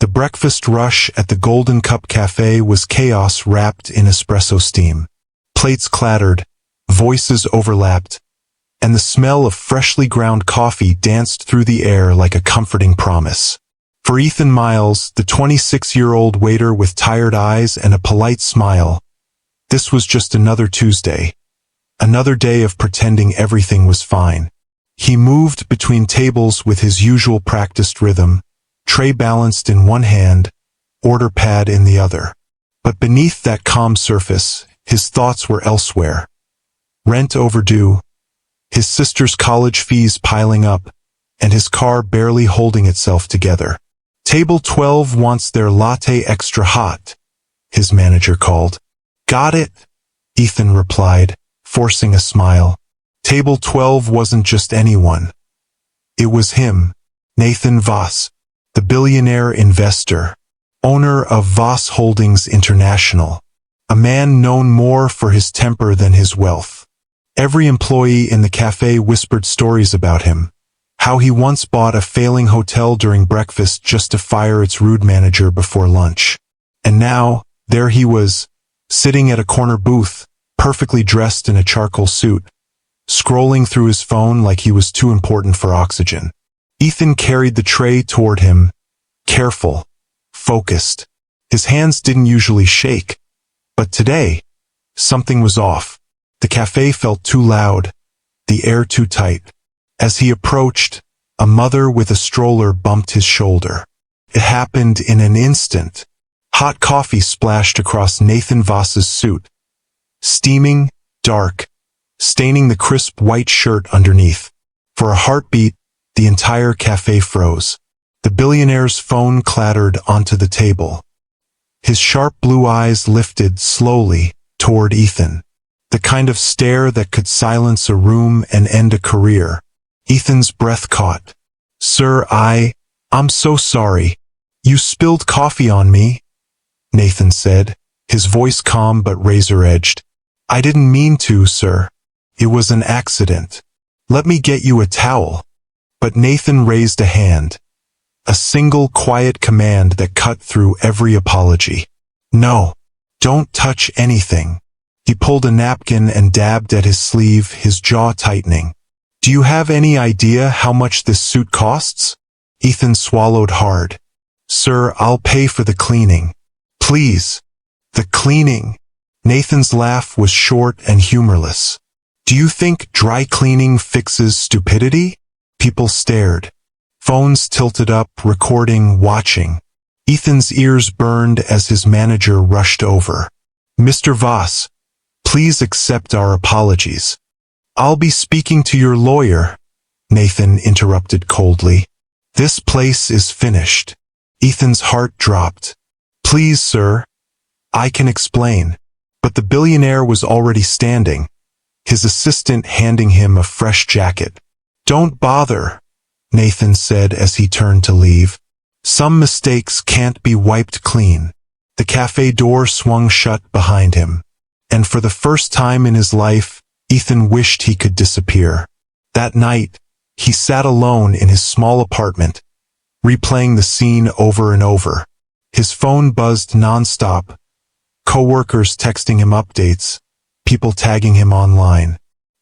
The breakfast rush at the Golden Cup Cafe was chaos wrapped in espresso steam. Plates clattered, voices overlapped, and the smell of freshly ground coffee danced through the air like a comforting promise. For Ethan Miles, the 26-year-old waiter with tired eyes and a polite smile, this was just another Tuesday. Another day of pretending everything was fine. He moved between tables with his usual practiced rhythm, tray balanced in one hand, order pad in the other. But beneath that calm surface, his thoughts were elsewhere. Rent overdue, his sister's college fees piling up, and his car barely holding itself together. Table 12 wants their latte extra hot, his manager called. Got it, Ethan replied, forcing a smile. Table 12 wasn't just anyone. It was him, Nathan Voss, the billionaire investor, owner of Voss Holdings International, a man known more for his temper than his wealth. Every employee in the cafe whispered stories about him, how he once bought a failing hotel during breakfast just to fire its rude manager before lunch. And now, there he was, sitting at a corner booth, perfectly dressed in a charcoal suit, scrolling through his phone like he was too important for oxygen. Ethan carried the tray toward him, careful, focused. His hands didn't usually shake, but today, something was off. The cafe felt too loud, the air too tight. As he approached, a mother with a stroller bumped his shoulder. It happened in an instant. Hot coffee splashed across Nathan Voss's suit, steaming, dark, staining the crisp white shirt underneath. For a heartbeat, the entire cafe froze. The billionaire's phone clattered onto the table. His sharp blue eyes lifted slowly toward Ethan, the kind of stare that could silence a room and end a career. Ethan's breath caught. Sir, I'm so sorry. You spilled coffee on me, Nathan said, his voice calm but razor-edged. I didn't mean to, sir. It was an accident. Let me get you a towel. But Nathan raised a hand. A single quiet command that cut through every apology. No, don't touch anything. He pulled a napkin and dabbed at his sleeve, his jaw tightening. Do you have any idea how much this suit costs? Ethan swallowed hard. Sir, I'll pay for the cleaning. Please. The cleaning. Nathan's laugh was short and humorless. Do you think dry cleaning fixes stupidity? People stared. Phones tilted up, recording, watching. Ethan's ears burned as his manager rushed over. Mr. Voss, please accept our apologies. I'll be speaking to your lawyer, Nathan interrupted coldly. This place is finished. Ethan's heart dropped. Please, sir. I can explain. But the billionaire was already standing, his assistant handing him a fresh jacket. Don't bother, Nathan said as he turned to leave. Some mistakes can't be wiped clean. The cafe door swung shut behind him. And for the first time in his life, Ethan wished he could disappear. That night, he sat alone in his small apartment, replaying the scene over and over. His phone buzzed nonstop, coworkers texting him updates, people tagging him online.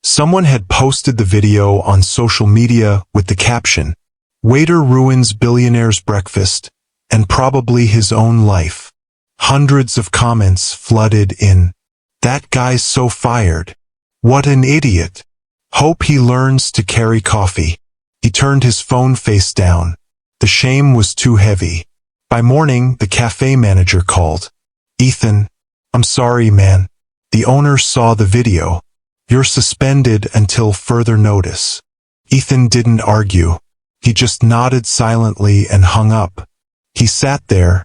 Someone had posted the video on social media with the caption, "Waiter ruins billionaire's breakfast, and probably his own life." Hundreds of comments flooded in. That guy's so fired. What an idiot. Hope he learns to carry coffee. He turned his phone face down. The shame was too heavy. By morning, the cafe manager called. Ethan, I'm sorry, man. The owner saw the video. You're suspended until further notice. Ethan didn't argue. He just nodded silently and hung up. He sat there,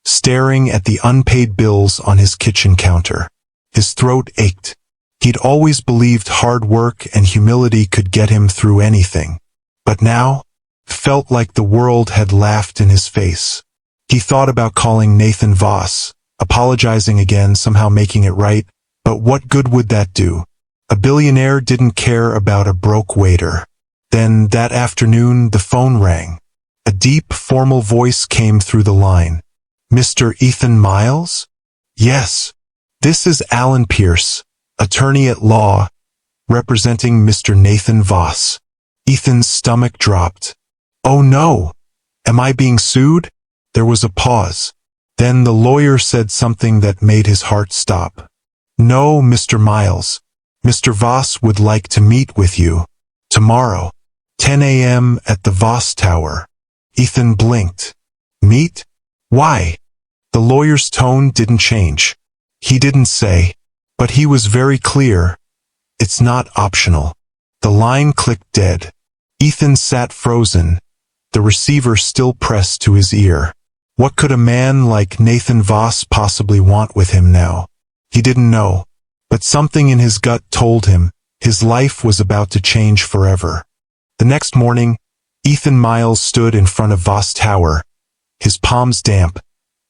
staring at the unpaid bills on his kitchen counter. His throat ached. He'd always believed hard work and humility could get him through anything. But now, felt like the world had laughed in his face. He thought about calling Nathan Voss, apologizing again, somehow making it right, but what good would that do? A billionaire didn't care about a broke waiter. Then, that afternoon, the phone rang. A deep, formal voice came through the line. Mr. Ethan Miles? Yes. This is Alan Pierce, attorney at law, representing Mr. Nathan Voss. Ethan's stomach dropped. Oh no! Am I being sued? There was a pause. Then the lawyer said something that made his heart stop. No, Mr. Miles. Mr. Voss would like to meet with you. Tomorrow. 10 a.m. at the Voss Tower. Ethan blinked. Meet? Why? The lawyer's tone didn't change. He didn't say, but he was very clear. It's not optional. The line clicked dead. Ethan sat frozen, the receiver still pressed to his ear. What could a man like Nathan Voss possibly want with him now? He didn't know, but something in his gut told him his life was about to change forever. The next morning, Ethan Miles stood in front of Voss Tower, his palms damp,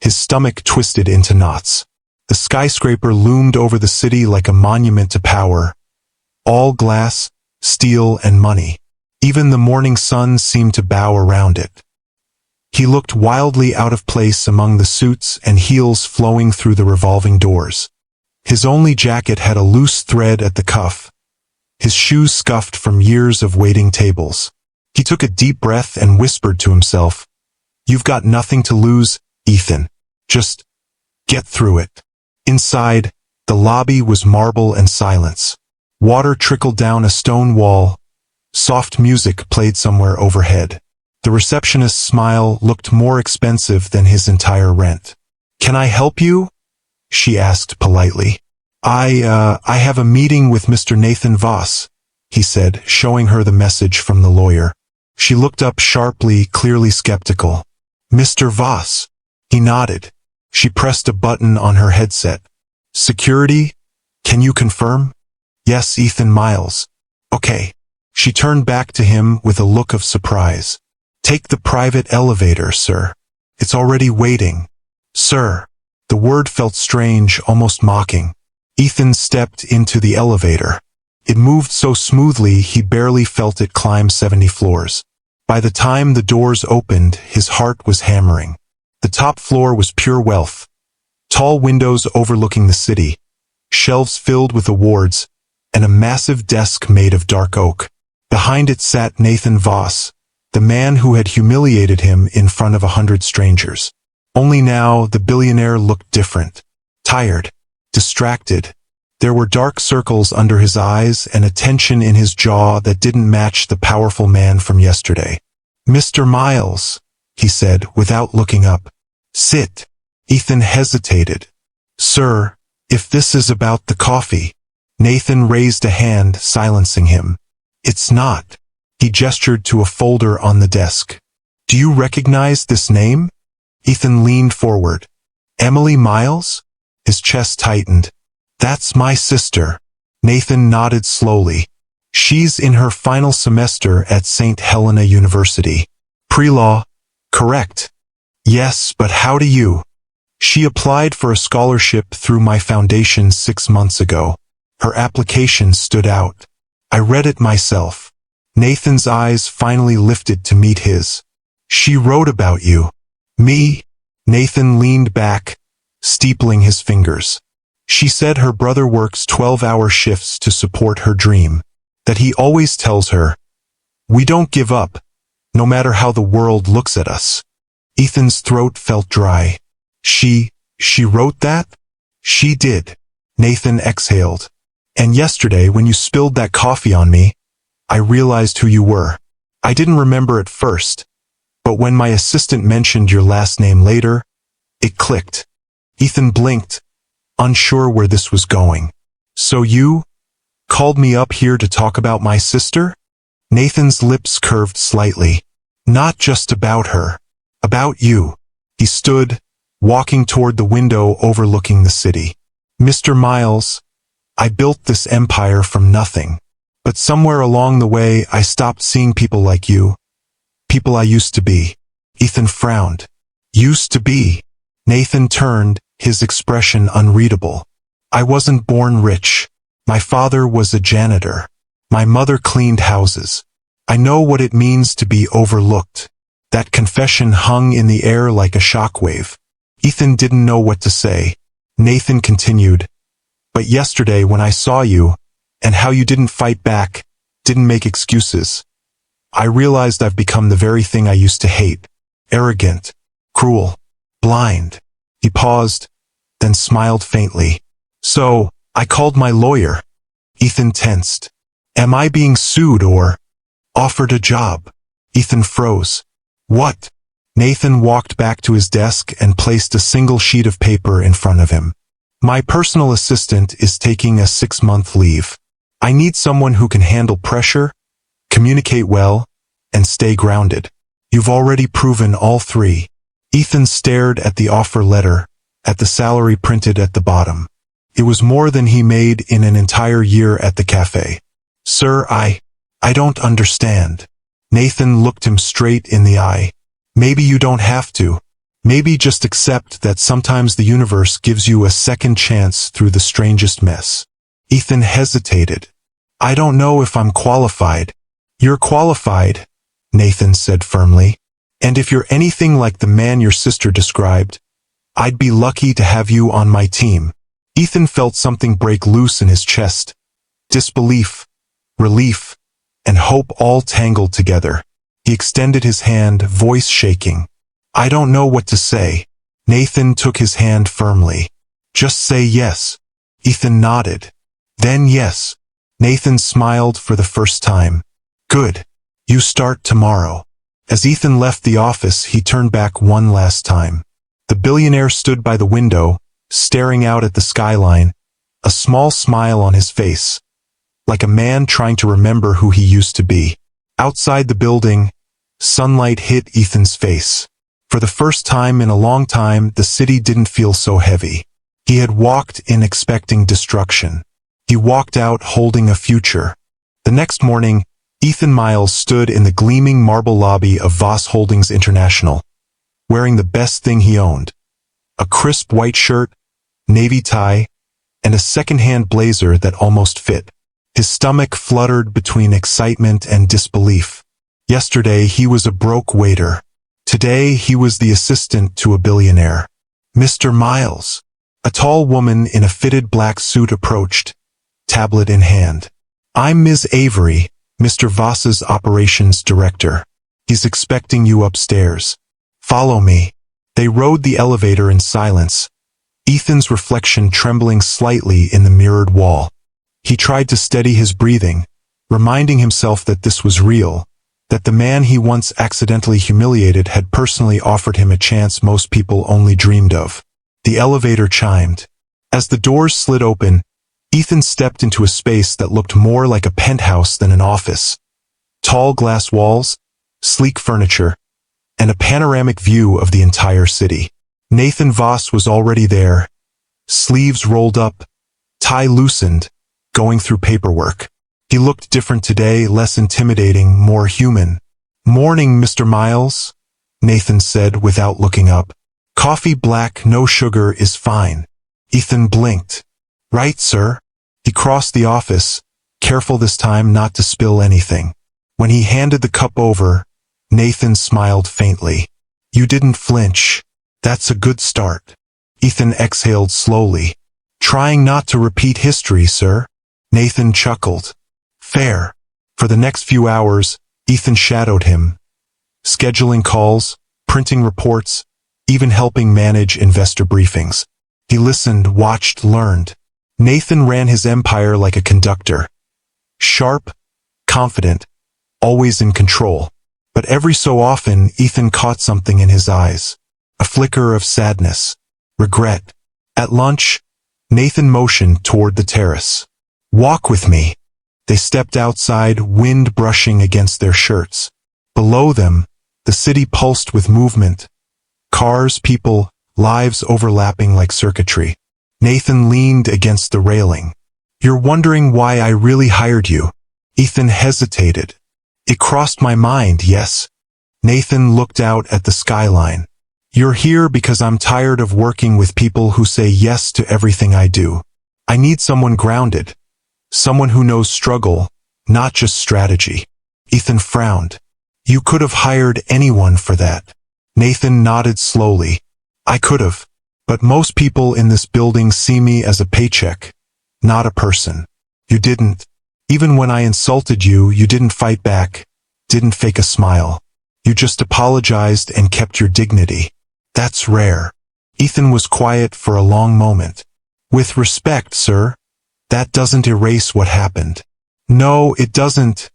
his stomach twisted into knots. The skyscraper loomed over the city like a monument to power, all glass, steel, and money. Even the morning sun seemed to bow around it. He looked wildly out of place among the suits and heels flowing through the revolving doors. His only jacket had a loose thread at the cuff, his shoes scuffed from years of waiting tables. He took a deep breath and whispered to himself, "You've got nothing to lose, Ethan. Just get through it." Inside, the lobby was marble and silence. Water trickled down a stone wall. Soft music played somewhere overhead. The receptionist's smile looked more expensive than his entire rent. "Can I help you?" she asked politely. I have a meeting with Mr. Nathan Voss," he said, showing her the message from the lawyer. She looked up sharply, clearly skeptical. "Mr. Voss?" He nodded. She pressed a button on her headset. "Security? Can you confirm?" "Yes, Ethan Miles." "Okay." She turned back to him with a look of surprise. "Take the private elevator, sir. It's already waiting." "Sir." The word felt strange, almost mocking. Ethan stepped into the elevator. It moved so smoothly he barely felt it climb 70 floors. By the time the doors opened, his heart was hammering. The top floor was pure wealth. Tall windows overlooking the city, shelves filled with awards, and a massive desk made of dark oak. Behind it sat Nathan Voss, the man who had humiliated him in front of 100 strangers. Only now the billionaire looked different. Tired, distracted. There were dark circles under his eyes and a tension in his jaw that didn't match the powerful man from yesterday. "Mr. Miles," he said without looking up. "Sit." Ethan hesitated. "Sir, if this is about the coffee." Nathan raised a hand, silencing him. "It's not." He gestured to a folder on the desk. "Do you recognize this name?" Ethan leaned forward. "Emily Miles?" His chest tightened. "That's my sister." Nathan nodded slowly. "She's in her final semester at St. Helena University. Pre-law, correct?" "Yes, but how do you?" "She applied for a scholarship through my foundation 6 months ago. Her application stood out. I read it myself." Nathan's eyes finally lifted to meet his. "She wrote about you." "Me?" Nathan leaned back, steepling his fingers. "She said her brother works 12-hour shifts to support her dream, that he always tells her, 'We don't give up, no matter how the world looks at us.'" Ethan's throat felt dry. She wrote that?" "She did." Nathan exhaled. "And yesterday when you spilled that coffee on me, I realized who you were. I didn't remember at first, but when my assistant mentioned your last name later, it clicked." Ethan blinked, unsure where this was going. "So you called me up here to talk about my sister?" Nathan's lips curved slightly. "Not just about her. About you." He stood, walking toward the window overlooking the city. "Mr. Miles, I built this empire from nothing. But somewhere along the way I stopped seeing people like you. People I used to be." Ethan frowned. "Used to be?" Nathan turned, his expression unreadable. "I wasn't born rich. My father was a janitor. My mother cleaned houses. I know what it means to be overlooked. That confession hung in the air like a shockwave. Ethan didn't know what to say. Nathan continued, "But yesterday when I saw you, and how you didn't fight back, didn't make excuses, I realized I've become the very thing I used to hate. Arrogant, cruel, blind." He paused, then smiled faintly. "So, I called my lawyer." Ethan tensed. "Am I being sued or offered a job?" Ethan froze. "What?" Nathan walked back to his desk and placed a single sheet of paper in front of him. "My personal assistant is taking a 6-month leave. I need someone who can handle pressure, communicate well, and stay grounded. You've already proven all three." Ethan stared at the offer letter, at the salary printed at the bottom. It was more than he made in an entire year at the cafe. "Sir, I don't understand." Nathan looked him straight in the eye. "Maybe you don't have to. Maybe just accept that sometimes the universe gives you a second chance through the strangest mess." Ethan hesitated. "I don't know if I'm qualified." "You're qualified," Nathan said firmly. "And if you're anything like the man your sister described, I'd be lucky to have you on my team." Ethan felt something break loose in his chest. Disbelief, relief, and hope all tangled together. He extended his hand, voice shaking. "I don't know what to say." Nathan took his hand firmly. "Just say yes." Ethan nodded. "Then yes." Nathan smiled for the first time. "Good. You start tomorrow." As Ethan left the office, he turned back one last time. The billionaire stood by the window, staring out at the skyline, a small smile on his face, like a man trying to remember who he used to be. Outside the building, sunlight hit Ethan's face. For the first time in a long time, the city didn't feel so heavy. He had walked in expecting destruction. He walked out holding a future. The next morning, Ethan Miles stood in the gleaming marble lobby of Voss Holdings International, wearing the best thing he owned: a crisp white shirt, navy tie, and a second-hand blazer that almost fit. His stomach fluttered between excitement and disbelief. Yesterday he was a broke waiter. Today he was the assistant to a billionaire. "Mr. Miles." A tall woman in a fitted black suit approached, tablet in hand. "I'm Ms. Avery, Mr. Voss's operations director. He's expecting you upstairs. Follow me." They rode the elevator in silence, Ethan's reflection trembling slightly in the mirrored wall. He tried to steady his breathing, reminding himself that this was real, that the man he once accidentally humiliated had personally offered him a chance most people only dreamed of. The elevator chimed. As the doors slid open, Ethan stepped into a space that looked more like a penthouse than an office. Tall glass walls, sleek furniture, and a panoramic view of the entire city. Nathan Voss was already there, sleeves rolled up, tie loosened, going through paperwork. He looked different today, less intimidating, more human. "Morning, Mr. Miles," Nathan said without looking up. "Coffee black, no sugar is fine." Ethan blinked. "Right, sir." He crossed the office, careful this time not to spill anything. When he handed the cup over, Nathan smiled faintly. "You didn't flinch. That's a good start." Ethan exhaled slowly. "Trying not to repeat history, sir." Nathan chuckled. "Fair." For the next few hours, Ethan shadowed him, scheduling calls, printing reports, even helping manage investor briefings. He listened, watched, learned. Nathan ran his empire like a conductor. Sharp, confident, always in control. But every so often, Ethan caught something in his eyes. A flicker of sadness, regret. At lunch, Nathan motioned toward the terrace. "Walk with me." They stepped outside, wind brushing against their shirts. Below them, the city pulsed with movement. Cars, people, lives overlapping like circuitry. Nathan leaned against the railing. "You're wondering why I really hired you?" Ethan hesitated. "It crossed my mind, yes." Nathan looked out at the skyline. "You're here because I'm tired of working with people who say yes to everything I do. I need someone grounded. Someone who knows struggle, not just strategy." Ethan frowned. You could have hired anyone for that. Nathan nodded slowly. I could have. But most people in this building see me as a paycheck, not a person. You didn't. Even when I insulted you, you didn't fight back, didn't fake a smile. You just apologized and kept your dignity. That's rare. Ethan was quiet for a long moment. With respect, sir, that doesn't erase what happened. No, it doesn't,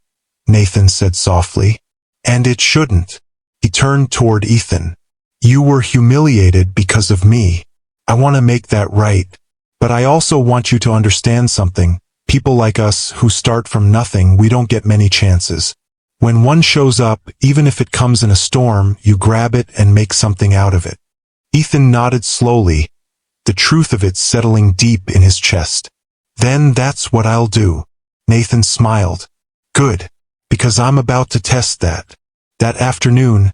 Nathan said softly. And it shouldn't. He turned toward Ethan. You were humiliated because of me. I want to make that right. But I also want you to understand something. People like us who start from nothing, we don't get many chances. When one shows up, even if it comes in a storm, you grab it and make something out of it. Ethan nodded slowly, the truth of it settling deep in his chest. Then that's what I'll do. Nathan smiled. Good, because I'm about to test that. That afternoon,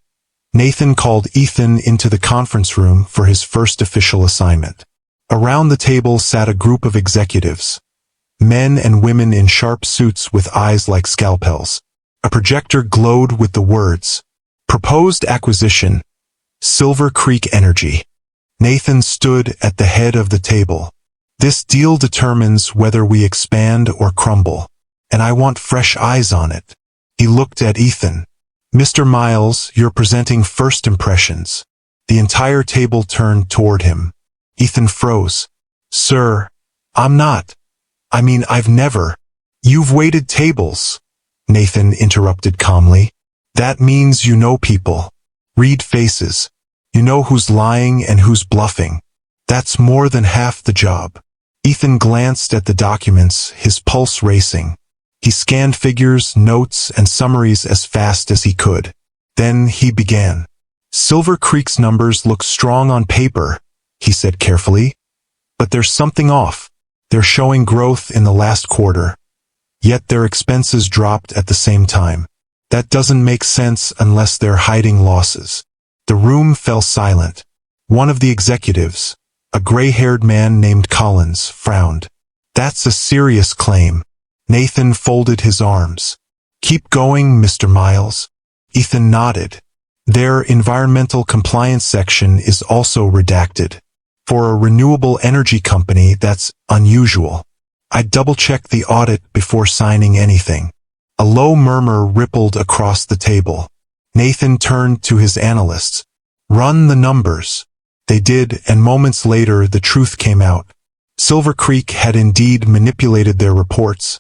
Nathan called Ethan into the conference room for his first official assignment. Around the table sat a group of executives, men and women in sharp suits with eyes like scalpels. A projector glowed with the words, Proposed Acquisition, Silver Creek Energy. Nathan stood at the head of the table. This deal determines whether we expand or crumble, and I want fresh eyes on it. He looked at Ethan. Mr. Miles, you're presenting first impressions. The entire table turned toward him. Ethan froze. Sir, I'm not. I mean, I've never. You've waited tables, Nathan interrupted calmly. That means you know people. Read faces. You know who's lying and who's bluffing. That's more than half the job. Ethan glanced at the documents, his pulse racing. He scanned figures, notes, and summaries as fast as he could. Then he began. Silver Creek's numbers look strong on paper, he said carefully. But there's something off. They're showing growth in the last quarter. Yet their expenses dropped at the same time. That doesn't make sense unless they're hiding losses. The room fell silent. One of the executives, a gray-haired man named Collins, frowned. That's a serious claim. Nathan folded his arms. Keep going, Mr. Miles. Ethan nodded. Their environmental compliance section is also redacted. For a renewable energy company, that's unusual. I'd double-check the audit before signing anything. A low murmur rippled across the table. Nathan turned to his analysts. Run the numbers. They did, and moments later the truth came out. Silver Creek had indeed manipulated their reports,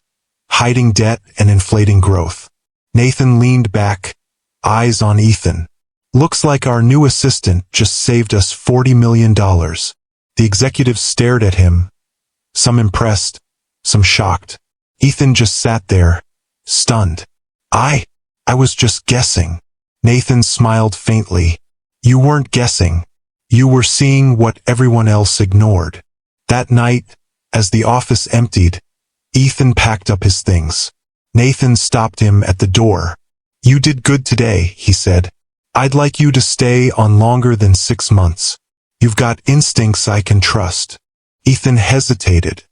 hiding debt and inflating growth. Nathan leaned back, eyes on Ethan. Looks like our new assistant just saved us $40 million. The executives stared at him, some impressed, some shocked. Ethan just sat there, stunned. I was just guessing. Nathan smiled faintly. You weren't guessing. You were seeing what everyone else ignored. That night, as the office emptied, Ethan packed up his things. Nathan stopped him at the door. You did good today, he said. I'd like you to stay on longer than 6 months. You've got instincts I can trust. Ethan hesitated.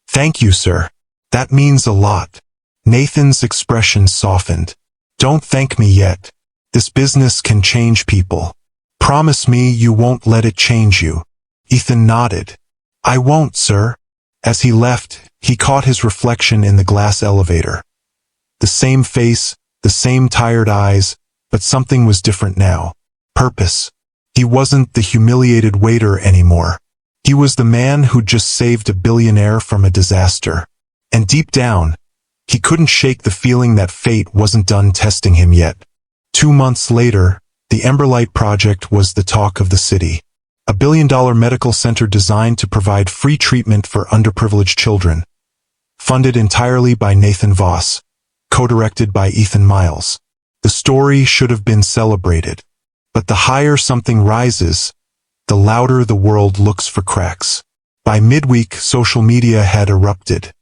Thank you, sir. That means a lot. Nathan's expression softened. Don't thank me yet. This business can change people. Promise me you won't let it change you. Ethan nodded. I won't, sir. As he left, he caught his reflection in the glass elevator. The same face, the same tired eyes, but something was different now. Purpose. He wasn't the humiliated waiter anymore. He was the man who'd just saved a billionaire from a disaster. And deep down, he couldn't shake the feeling that fate wasn't done testing him yet. 2 months later, the Emberlight Project was the talk of the city. A billion-dollar medical center designed to provide free treatment for underprivileged children. Funded entirely by Nathan Voss. Co-directed by Ethan Miles. The story should have been celebrated. But the higher something rises, the louder the world looks for cracks. By midweek, social media had erupted.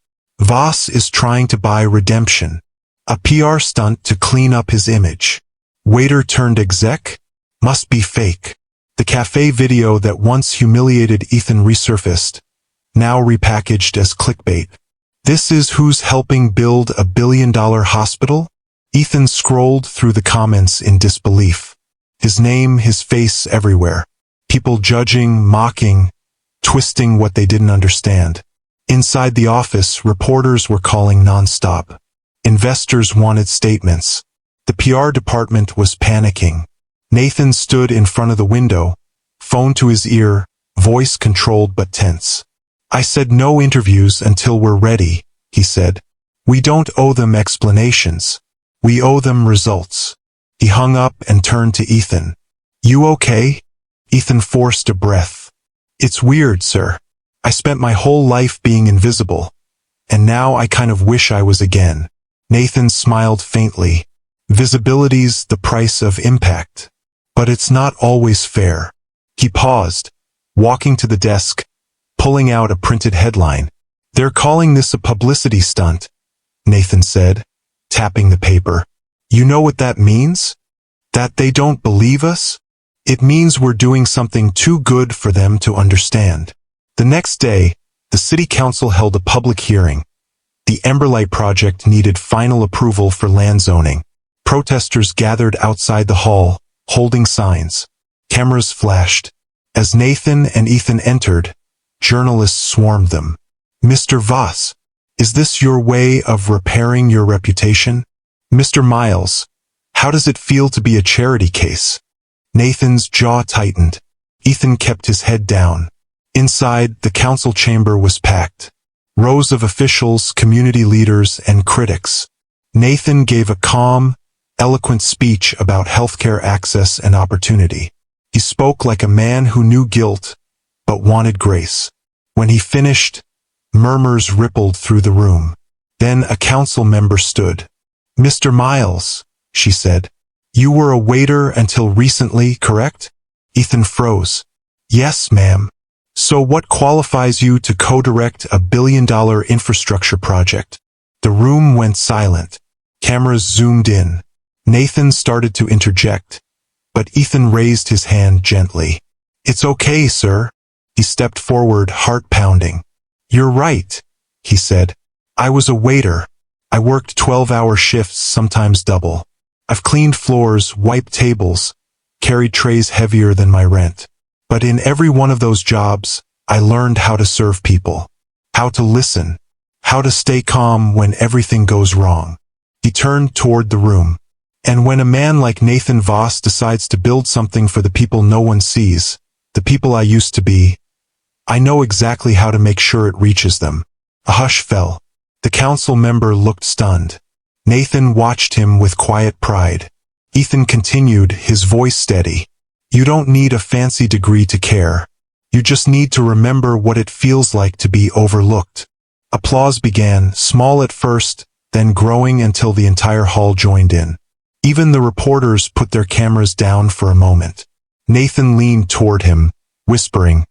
Voss is trying to buy redemption. A PR stunt to clean up his image. Waiter turned exec? Must be fake. The cafe video that once humiliated Ethan resurfaced, now repackaged as clickbait. This is who's helping build a billion-dollar hospital? Ethan scrolled through the comments in disbelief. His name, his face everywhere. People judging, mocking, twisting what they didn't understand. Inside the office, reporters were calling nonstop. Investors wanted statements. The PR department was panicking. Nathan stood in front of the window, phone to his ear, voice controlled but tense. "I said no interviews until we're ready," he said. "We don't owe them explanations. We owe them results." He hung up and turned to Ethan. "You okay?" Ethan forced a breath. "It's weird, sir. I spent my whole life being invisible, and now I kind of wish I was again." Nathan smiled faintly. "Visibility's the price of impact. But it's not always fair." He paused, walking to the desk, pulling out a printed headline. "They're calling this a publicity stunt," Nathan said, tapping the paper. "You know what that means? That they don't believe us? It means we're doing something too good for them to understand." The next day, the city council held a public hearing. The Emberlight project needed final approval for land zoning. Protesters gathered outside the hall, holding signs. Cameras flashed. As Nathan and Ethan entered, journalists swarmed them. "Mr. Voss, is this your way of repairing your reputation? Mr. Miles, how does it feel to be a charity case?" Nathan's jaw tightened. Ethan kept his head down. Inside, the council chamber was packed. Rows of officials, community leaders, and critics. Nathan gave a calm, eloquent speech about healthcare access and opportunity. He spoke like a man who knew guilt, but wanted grace. When he finished, murmurs rippled through the room. Then a council member stood. "Mr. Miles," she said, "you were a waiter until recently, correct?" Ethan froze. "Yes, ma'am." "So what qualifies you to co-direct a billion-dollar infrastructure project?" The room went silent. Cameras zoomed in. Nathan started to interject, but Ethan raised his hand gently. "It's okay, sir." He stepped forward, heart pounding. "You're right," he said. "I was a waiter. I worked 12-hour shifts, sometimes double. I've cleaned floors, wiped tables, carried trays heavier than my rent. But in every one of those jobs, I learned how to serve people, how to listen, how to stay calm when everything goes wrong." He turned toward the room. "And when a man like Nathan Voss decides to build something for the people no one sees, the people I used to be, I know exactly how to make sure it reaches them." A hush fell. The council member looked stunned. Nathan watched him with quiet pride. Ethan continued, his voice steady. "You don't need a fancy degree to care. You just need to remember what it feels like to be overlooked." Applause began, small at first, then growing until the entire hall joined in. Even the reporters put their cameras down for a moment. Nathan leaned toward him, whispering,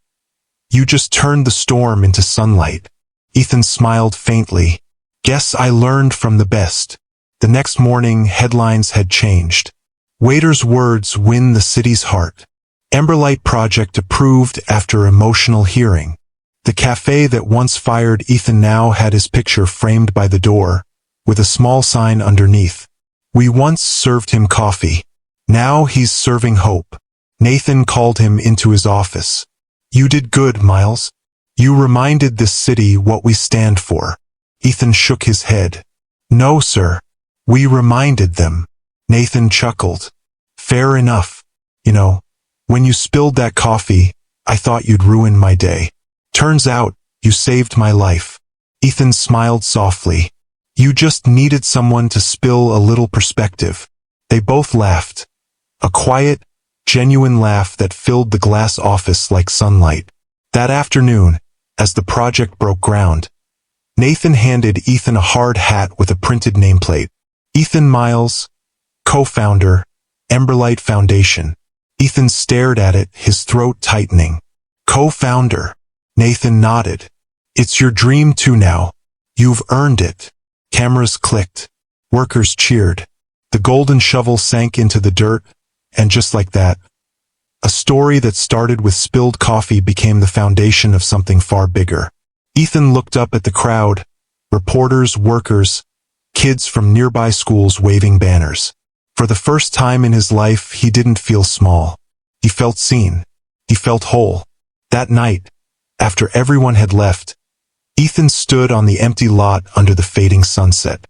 "You just turned the storm into sunlight." Ethan smiled faintly. "Guess I learned from the best." The next morning, headlines had changed. Waiters' words win the city's heart. Emberlight project approved after emotional hearing. The cafe that once fired Ethan now had his picture framed by the door, with a small sign underneath. "We once served him coffee. Now he's serving hope." Nathan called him into his office. "You did good, Miles. You reminded this city what we stand for." Ethan shook his head. "No, sir. We reminded them." Nathan chuckled. "Fair enough. You know, when you spilled that coffee, I thought you'd ruin my day. Turns out, you saved my life." Ethan smiled softly. "You just needed someone to spill a little perspective." They both laughed. A quiet, genuine laugh that filled the glass office like sunlight. That afternoon, as the project broke ground, Nathan handed Ethan a hard hat with a printed nameplate. Ethan Miles, co-founder, Emberlight Foundation. Ethan stared at it, his throat tightening. "Co-founder." Nathan nodded. "It's your dream too now. You've earned it." Cameras clicked. Workers cheered. The golden shovel sank into the dirt, and just like that, a story that started with spilled coffee became the foundation of something far bigger. Ethan looked up at the crowd, reporters, workers, kids from nearby schools waving banners. For the first time in his life, he didn't feel small. He felt seen. He felt whole. That night, after everyone had left, Ethan stood on the empty lot under the fading sunset.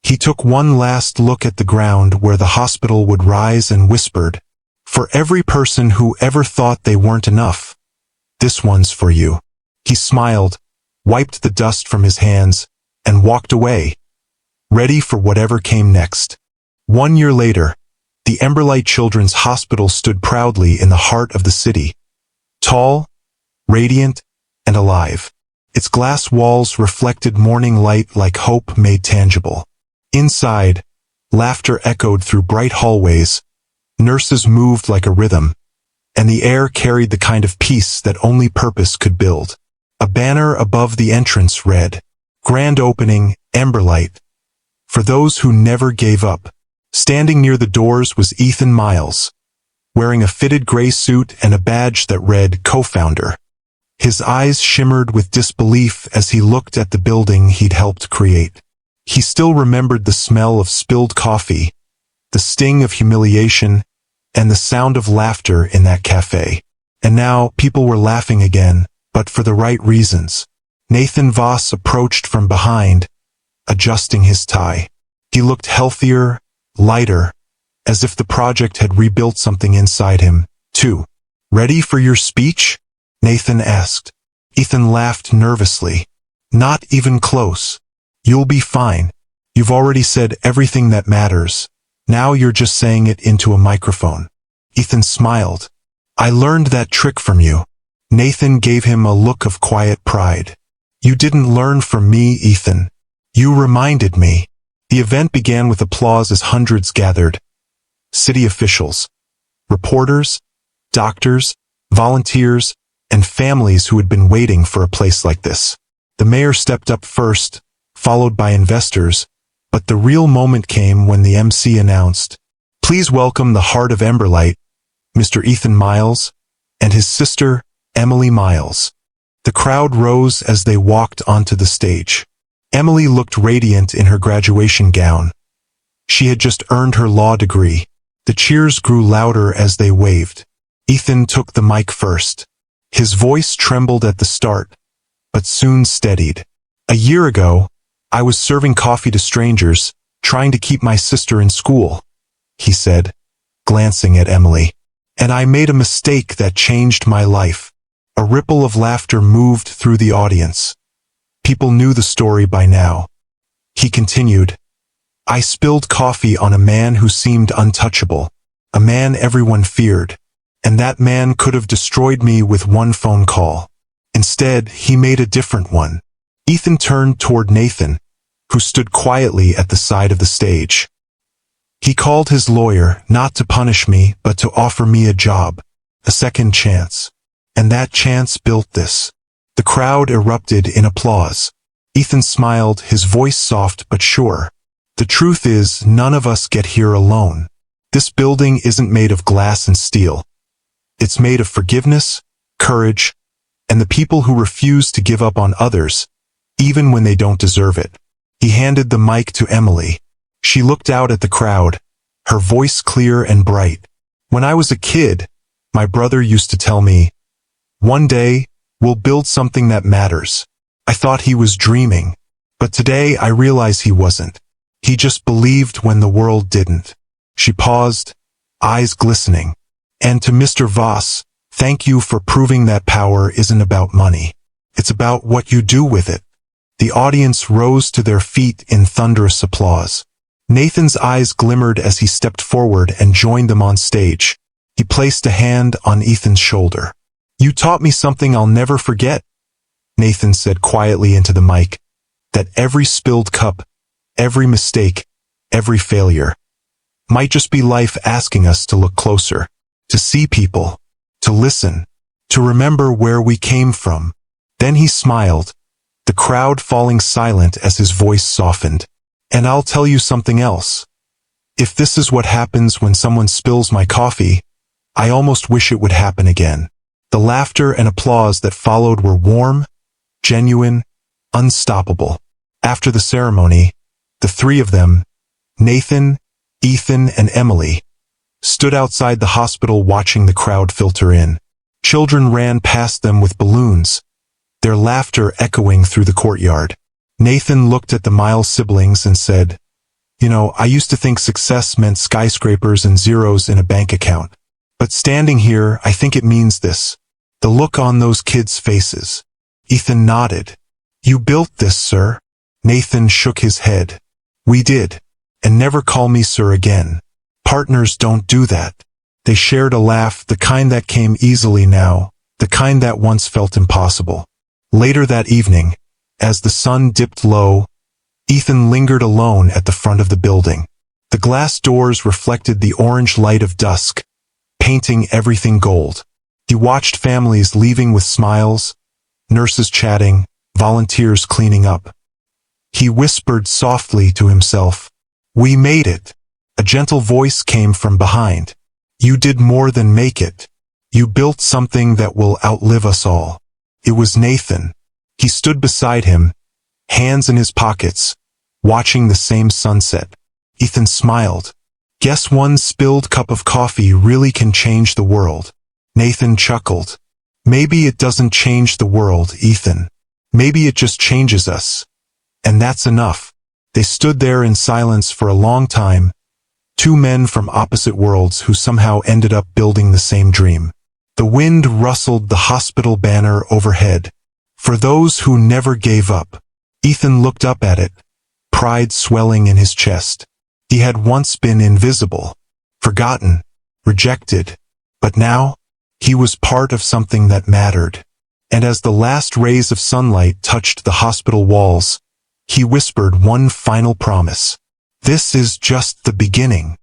He took one last look at the ground where the hospital would rise and whispered, "For every person who ever thought they weren't enough, this one's for you." He smiled, wiped the dust from his hands, and walked away, ready for whatever came next. 1 year later, the Emberlight Children's Hospital stood proudly in the heart of the city. Tall, radiant, and alive. Its glass walls reflected morning light like hope made tangible. Inside, laughter echoed through bright hallways, nurses moved like a rhythm, and the air carried the kind of peace that only purpose could build. A banner above the entrance read, "Grand Opening, Emberlight, for those who never gave up." Standing near the doors was Ethan Miles, wearing a fitted gray suit and a badge that read Co-Founder. His eyes shimmered with disbelief as he looked at the building he'd helped create. He still remembered the smell of spilled coffee, the sting of humiliation, and the sound of laughter in that cafe. And now people were laughing again, but for the right reasons. Nathan Voss approached from behind, adjusting his tie. He looked healthier, lighter, as if the project had rebuilt something inside him, too. "Ready for your speech?" Nathan asked. Ethan laughed nervously. "Not even close. You'll be fine. You've already said everything that matters. Now you're just saying it into a microphone." Ethan smiled. "I learned that trick from you." Nathan gave him a look of quiet pride. "You didn't learn from me, Ethan. You reminded me." The event began with applause as hundreds gathered. City officials, reporters, doctors, volunteers, and families who had been waiting for a place like this. The mayor stepped up first, followed by investors, but the real moment came when the MC announced, "Please welcome the heart of Emberlight, Mr. Ethan Miles, and his sister, Emily Miles." The crowd rose as they walked onto the stage. Emily looked radiant in her graduation gown. She had just earned her law degree. The cheers grew louder as they waved. Ethan took the mic first. His voice trembled at the start, but soon steadied. "A year ago, I was serving coffee to strangers, trying to keep my sister in school," he said, glancing at Emily. "And I made a mistake that changed my life." A ripple of laughter moved through the audience. People knew the story by now. He continued, "I spilled coffee on a man who seemed untouchable, a man everyone feared, and that man could have destroyed me with one phone call. Instead, he made a different one." Ethan turned toward Nathan, who stood quietly at the side of the stage. "He called his lawyer not to punish me but to offer me a job, a second chance. And that chance built this." The crowd erupted in applause. Ethan smiled, his voice soft but sure. "The truth is, none of us get here alone. This building isn't made of glass and steel. It's made of forgiveness, courage, and the people who refuse to give up on others, even when they don't deserve it." He handed the mic to Emily. She looked out at the crowd, her voice clear and bright. "When I was a kid, my brother used to tell me, 'One day, we'll build something that matters.' I thought he was dreaming, but today I realize he wasn't. He just believed when the world didn't." She paused, eyes glistening. "And to Mr. Voss, thank you for proving that power isn't about money. It's about what you do with it." The audience rose to their feet in thunderous applause. Nathan's eyes glimmered as he stepped forward and joined them on stage. He placed a hand on Ethan's shoulder. "You taught me something I'll never forget," Nathan said quietly into the mic, "that every spilled cup, every mistake, every failure might just be life asking us to look closer, to see people, to listen, to remember where we came from." Then he smiled, the crowd falling silent as his voice softened. "And I'll tell you something else. If this is what happens when someone spills my coffee, I almost wish it would happen again." The laughter and applause that followed were warm, genuine, unstoppable. After the ceremony, The three of them, Nathan, Ethan, and Emily, stood outside the hospital watching the crowd filter in. Children ran past them with balloons, their laughter echoing through the courtyard. Nathan looked at the Miles siblings and said, I used to think success meant skyscrapers and zeros in a bank account. But standing here, I think it means this. The look on those kids' faces. Ethan nodded. You built this, sir. Nathan shook his head. We did. And never call me sir again. Partners don't do that. They shared a laugh, the kind that came easily now, the kind that once felt impossible. Later that evening, as the sun dipped low, Ethan lingered alone at the front of the building. The glass doors reflected the orange light of dusk, painting everything gold. He watched families leaving with smiles, nurses chatting, volunteers cleaning up. He whispered softly to himself, "We made it." A gentle voice came from behind. "You did more than make it. You built something that will outlive us all." It was Nathan. He stood beside him, hands in his pockets, watching the same sunset. Ethan smiled. "Guess one spilled cup of coffee really can change the world." Nathan chuckled. "Maybe it doesn't change the world, Ethan. Maybe it just changes us. And that's enough." They stood there in silence for a long time, two men from opposite worlds who somehow ended up building the same dream. The wind rustled the hospital banner overhead. "For those who never gave up." Ethan looked up at it, pride swelling in his chest. He had once been invisible, forgotten, rejected, but now, he was part of something that mattered. And as the last rays of sunlight touched the hospital walls, he whispered one final promise. "This is just the beginning."